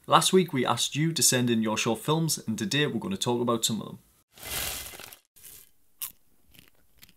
Last week we asked you to send in your short films, and today we're going to talk about some of them.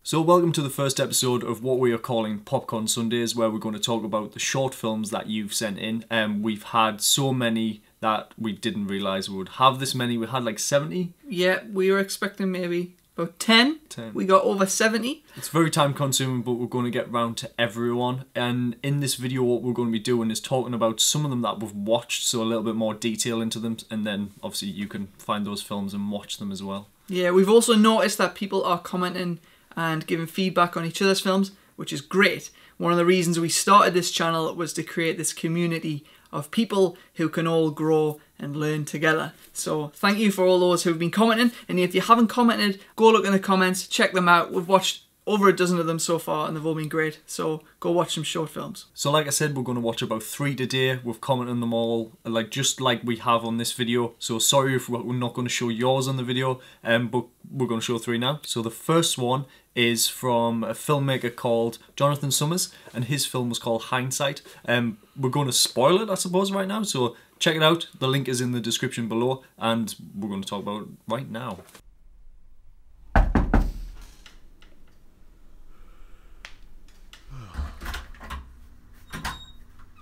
So welcome to the first episode of what we are calling Popcorn Sundays, where we're going to talk about the short films that you've sent in. We've had so many that we didn't realise we would have this many. We had like 70. Yeah, we were expecting maybe about 10. We got over 70. It's very time consuming, but we're going to get round to everyone. And in this video what we're going to be doing is talking about some of them that we've watched, so a little bit more detail into them, and then obviously you can find those films and watch them as well. Yeah, we've also noticed that people are commenting and giving feedback on each other's films, which is great. One of the reasons we started this channel was to create this community of people who can all grow and learn together. So thank you for all those who've been commenting, and if you haven't commented, go look in the comments, check them out. We've watched over a dozen of them so far and they've all been great, so go watch some short films. So like I said, we're going to watch about 3 today. We've commented on them all, just like we have on this video, so sorry if we're not going to show yours on the video, but we're going to show 3 now. So the first one is from a filmmaker called Jonathan Summers, and his film was called Hindsight. We're going to spoil it, I suppose, right now, so check it out. The link is in the description below, and we're going to talk about it right now.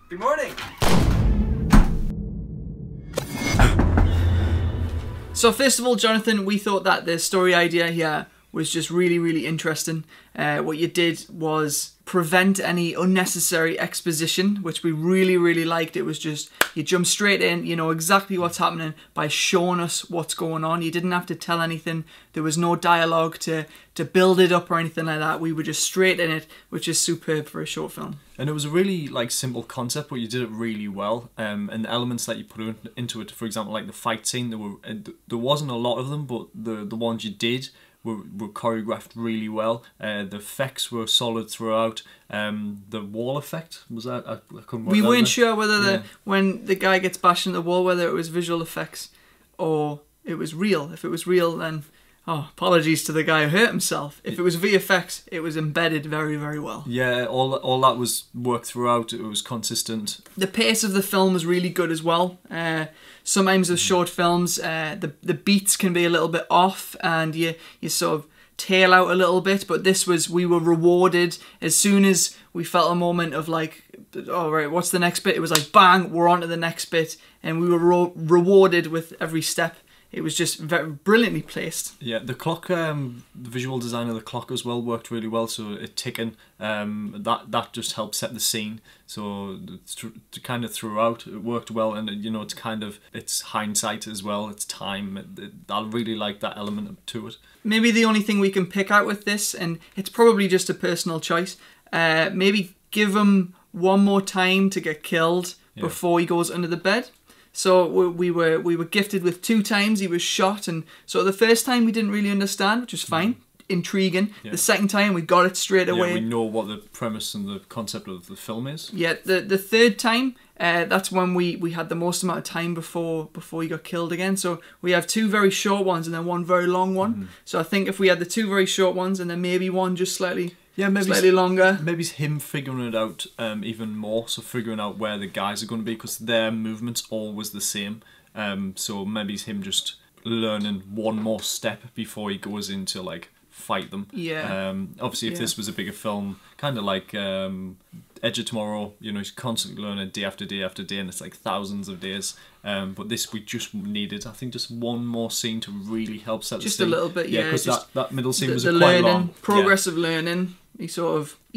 Good morning! So first of all, Jonathan, we thought that the story idea here was just really interesting. What you did was prevent any unnecessary exposition, which we really liked. It was just, you jump straight in, you know exactly what's happening by showing us what's going on. You didn't have to tell anything. There was no dialogue to build it up or anything like that. We were just straight in it, which is superb for a short film. And it was a really simple concept, but you did it really well. And the elements that you put into it, for example, like the fight scene, there wasn't a lot of them, but the ones you did were choreographed really well. The effects were solid throughout. The wall effect, was that? I couldn't work We that weren't out. sure whether when the guy gets bashed in the wall, whether it was visual effects or it was real. If it was real, then apologies to the guy who hurt himself. If it was VFX, it was embedded very well. Yeah, all that was worked throughout. It was consistent. The pace of the film was really good as well. Sometimes with short films, the beats can be a little bit off, and you sort of tail out a little bit. But we were rewarded as soon as we felt a moment of like, all right, what's the next bit? It was like bang, we're on to the next bit, and we were rewarded with every step. It was just very brilliantly placed. Yeah, the clock, the visual design of the clock as well worked really well. So it ticking, that just helped set the scene. So kind of throughout, it worked well, and it's hindsight as well. It's time. I really like that element to it. Maybe the only thing we can pick out with this, and it's probably just a personal choice, maybe give him one more time to get killed before he goes under the bed. So we were gifted with 2 times he was shot, and so the first time we didn't really understand, which was fine, intriguing. Yeah. The second time we got it straight away. Yeah, we know what the premise and the concept of the film is. Yeah, the third time, that's when we had the most amount of time before he got killed again. So we have 2 very short ones and then 1 very long one. So I think if we had the 2 very short ones and then maybe 1 just slightly longer. Maybe it's him figuring it out even more, so figuring out where the guys are going to be, because their movement's always the same. So maybe it's him just learning 1 more step before he goes into fight them. Yeah. Obviously, if this was a bigger film, kind of like Edge of Tomorrow, he's constantly learning day after day after day, and it's like thousands of days. But this, we just needed, I think, just 1 more scene to really help set the scene. Just a little bit, yeah. Because that middle scene was quite long. The progressive learning. He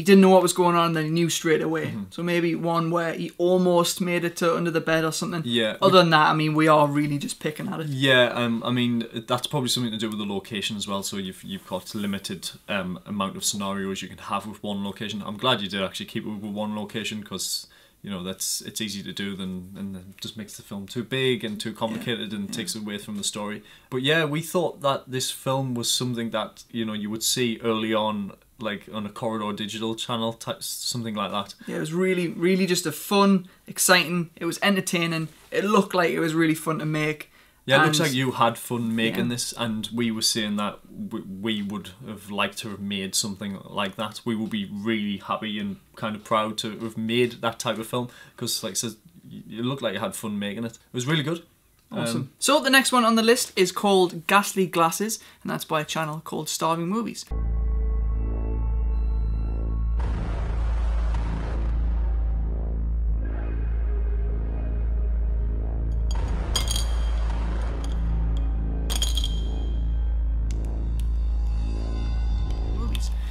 didn't know what was going on, and then he knew straight away. So maybe 1 where he almost made it to under the bed or something. Yeah. Other than that, I mean, we are really just picking at it. Yeah. I mean, that's probably something to do with the location as well. So you've got limited amount of scenarios you can have with 1 location. I'm glad you did actually keep it with 1 location, because it's easy to do, and it just makes the film too big and too complicated and takes away from the story. But yeah, we thought that this film was something that you would see early on, like on a Corridor Digital channel type, something like that. Yeah, it was really just a fun, exciting. It was entertaining. It looked like it was really fun to make. Yeah, it looks like you had fun making this, and we were saying that we would have liked to have made something like that. We would be really happy and kind of proud to have made that type of film, because like I said, you looked like you had fun making it. It was really good. Awesome. So the next one on the list is called Ghastly Glasses, and that's by a channel called Starving Movies.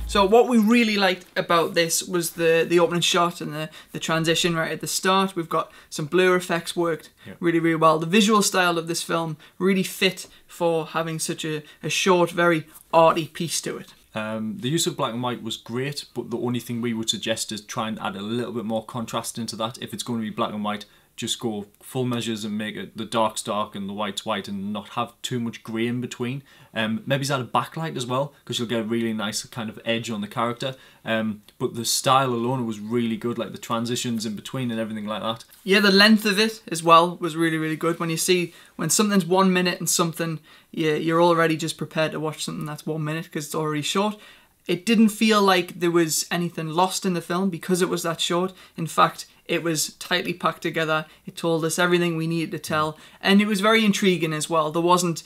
So what we really liked about this was the opening shot and the transition right at the start. We've got some blur effects worked really, really well. The visual style of this film really fit for having such a short, very arty piece to it. The use of black and white was great, but the only thing we would suggest is try and add a little bit more contrast into that. If it's going to be black and white, just go full measures and make it the dark's dark and the white's white and not have too much grey in between. Maybe add a backlight as well, because you'll get a really nice kind of edge on the character. But the style alone was really good, like the transitions in between and everything like that. Yeah, the length of it as well was really, really good. When something's 1 minute and something, you're already just prepared to watch something that's 1 minute because it's already short. It didn't feel like there was anything lost in the film because it was that short. In fact, it was tightly packed together. It told us everything we needed to tell, and it was very intriguing as well. There wasn't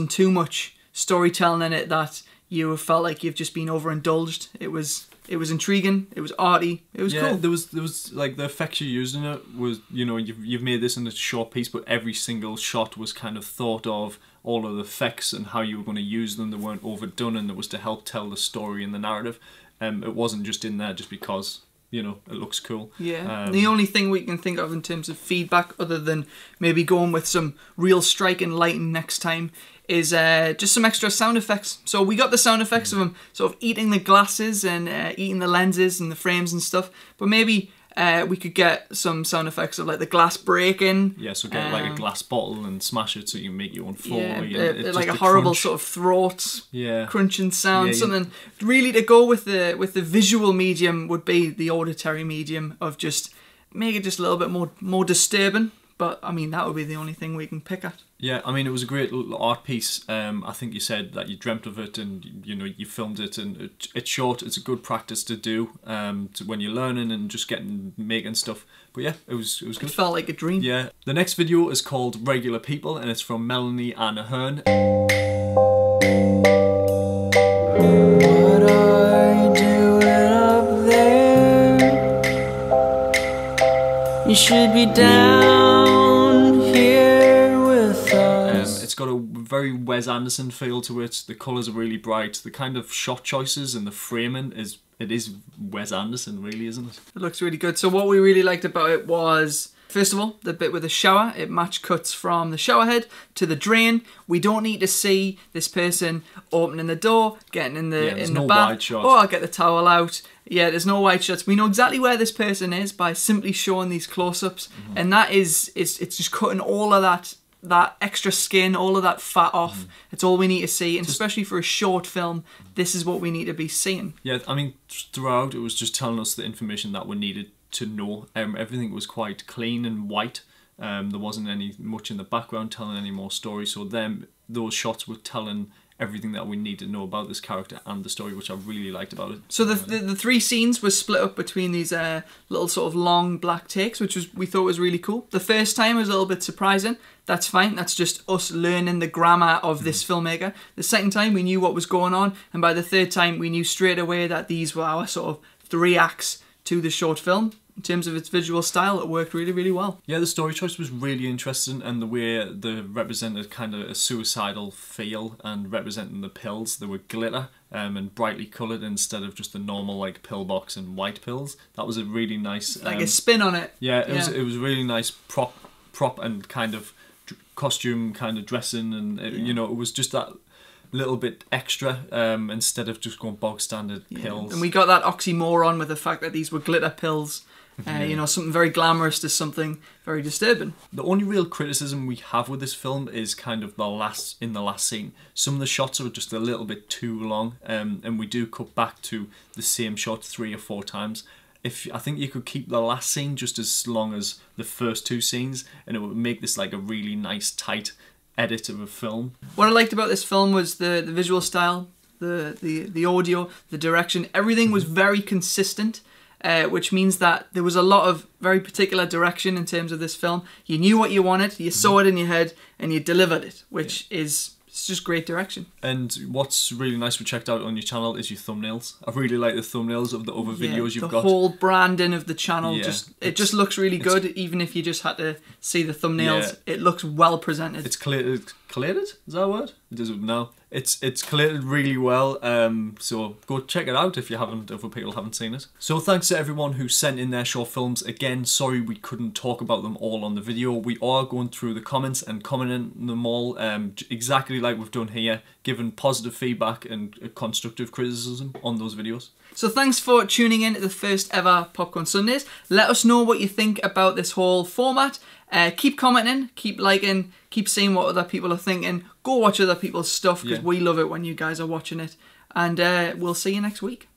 too much storytelling in it that you felt like you've just been overindulged. It was intriguing. It was arty. It was cool. There was like the effects you used in it was, you know, you've made this in a short piece, but every single shot was kind of thought of, all of the effects and how you were going to use them. They weren't overdone, and it was to help tell the story and the narrative. It wasn't just in there just because, you know, it looks cool. Yeah. The only thing we can think of in terms of feedback, other than maybe going with some real striking lighting next time, is just some extra sound effects. So we got the sound effects of them sort of eating the glasses and eating the lenses and the frames and stuff, but maybe we could get some sound effects of like the glass breaking. Yeah, so get like a glass bottle and smash it so you make your own fall. Yeah, like a horrible crunch. sort of throat crunching sound. Yeah, something really to go with the visual medium would be the auditory medium of just make it just a little bit more disturbing. But I mean, that would be the only thing we can pick at. Yeah, I mean, it was a great little art piece. I think you said that you dreamt of it, and you know you filmed it, and it's short. It's a good practice to do when you're learning and just making stuff. But yeah, it was good. It felt like a dream. Yeah. The next video is called Regular People, and it's from Melanie Ann Ahern. What are you doing up there? You should be down here with us. It's got a very Wes Anderson feel to it. The colours are really bright. The kind of shot choices and the framing is Wes Anderson, really, isn't it? It looks really good. So what we really liked about it was, first of all, the bit with the shower. It match cuts from the shower head to the drain. We don't need to see this person opening the door, getting in the no bath. wide shot. Oh, I'll get the towel out. Yeah, there's no wide shots. We know exactly where this person is by simply showing these close-ups, and that it's just cutting all of that extra skin, all of that fat off. It's all we need to see, and especially for a short film, this is what we need to be seeing. Yeah, I mean, throughout it was just telling us the information that we needed to know. Everything was quite clean and white. There wasn't much in the background telling any more story, so those shots were telling everything that we need to know about this character and the story, which I really liked about it. So the three scenes were split up between these little sort of long black takes, which we thought was really cool. The first time was a little bit surprising. That's fine. That's just us learning the grammar of this filmmaker. The second time we knew what was going on, and by the third time we knew straight away that these were our sort of 3 acts to the short film. In terms of its visual style, it worked really, really well. Yeah, the story choice was really interesting, and the way they represented kind of a suicidal feel and representing the pills. They were glitter and brightly coloured instead of just the normal like pillbox and white pills. That was a really nice... like a spin on it. Yeah, it was really nice prop and kind of costume kind of dressing, and you know, it was just that little bit extra instead of just going bog standard pills. And we got that oxymoron with the fact that these were glitter pills. You know, something very glamorous to something very disturbing. The only real criticism we have with this film is kind of the last scene. Some of the shots are just a little bit too long, and we do cut back to the same shot 3 or 4 times. I think you could keep the last scene just as long as the first 2 scenes, and it would make this like a really nice tight edit of a film. What I liked about this film was the visual style, the audio, the direction. Everything was very consistent. which means that there was a lot of very particular direction in terms of this film. You knew what you wanted, you saw it in your head, and you delivered it, which is... It's just great direction. And what's really nice we checked out on your channel is your thumbnails. I really like the thumbnails of the other videos you've got. The whole branding of the channel, it just looks really good, even if you just had to see the thumbnails. It looks well presented. It's collated? Is that a word? It doesn't know. It's collated really well, so go check it out if other people haven't seen it. So thanks to everyone who sent in their short films. Again, sorry we couldn't talk about them all on the video. We are going through the comments and commenting them all, exactly like we've done here, giving positive feedback and constructive criticism on those videos. So thanks for tuning in to the first ever Popcorn Sundays. Let us know what you think about this whole format. Keep commenting, keep liking, keep seeing what other people are thinking. Go watch other people's stuff, because we love it when you guys are watching it. And we'll see you next week.